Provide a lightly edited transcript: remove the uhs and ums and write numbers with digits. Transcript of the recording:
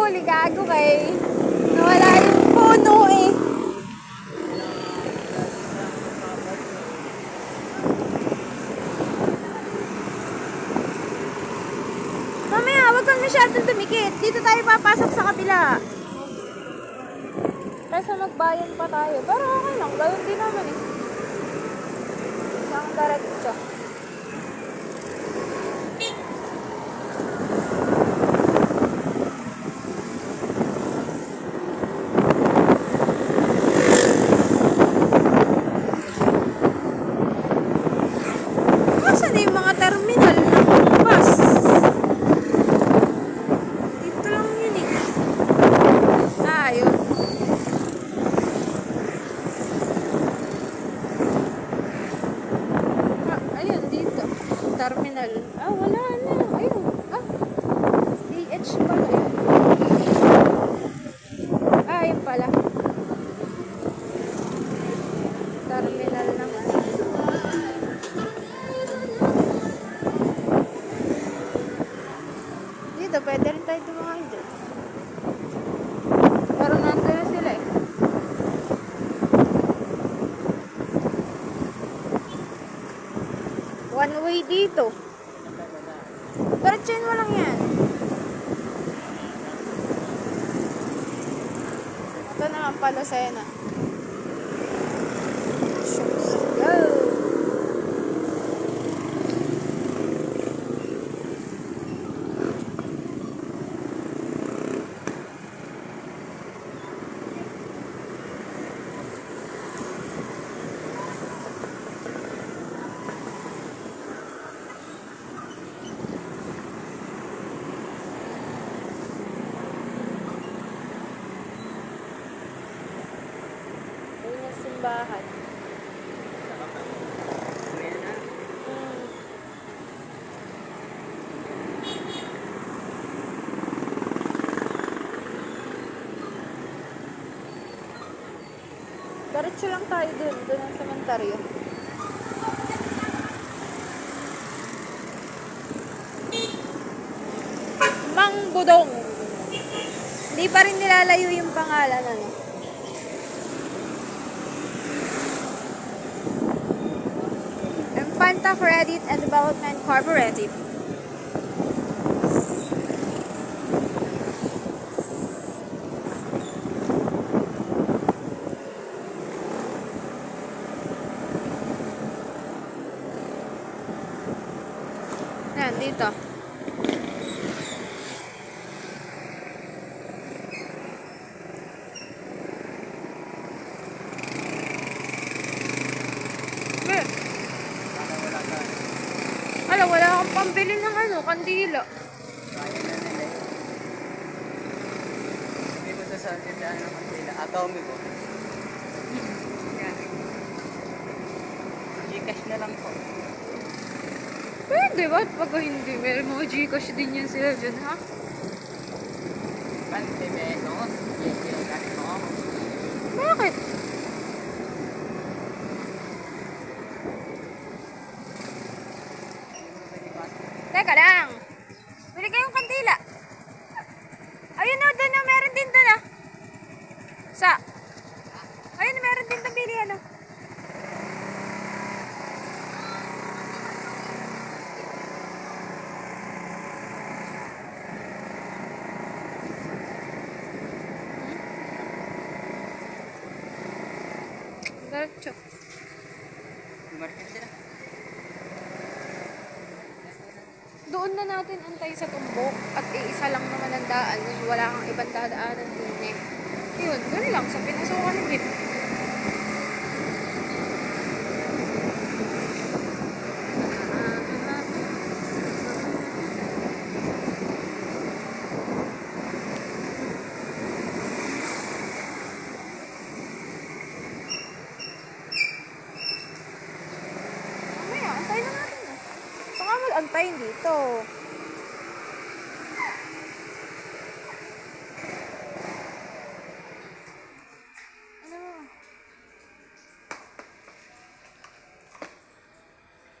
huli, gago kay. Nawala yung puno eh. Mamaya, wag kang masyadong tumikit. Dito tayo papasok sa kabila. Kaysa magbayan pa tayo. Pero okay lang, gawin din naman eh. Isang diretso. Nasaan na yung mga terminal ng bus? Dito lang yun eh. Ah, yun. Ayun, dito. Terminal. Ah, wala na. Ayun. Ah, DH pala yun. Ah, yun pala. Terminal naman. Dito, pwede rin tayo dumaan dyan. Pero nandun na sila eh. One way dito. Diretsuin mo lang yan. Ito naman pala Sena. Let's go! Ayun yung simbahan. Diretso lang tayo dun ang sementeryo. Mang Budong. Hindi pa rin nilalayo yung pangalan, ano. Infanta Credit and Development Cooperative. Ayan, dito. Ala, wala akong pambili ng ano, kandila. Kaya na nila eh. Hindi ko sasabihin na ng kandila. Atomic ko. Gcash na lang po. Pwede ba? Pag hindi, may mga Gcash din yan sila dyan, ha? 20 pesos. Gcash mo. Bakit? Teka lang. Bili kayong kandila. Ayun na, doon na. Meron din doon, ah. Ayun, meron din doon. Bili, ano. Diretso. Market sila. Doon na natin antay sa tumbok at iisa lang naman ang daan. Wala kang ibang dadaanan din eh. Yun, doon lang sa pinasukan ng jeep. Mamaya, antay na natin. Baka antayin dito.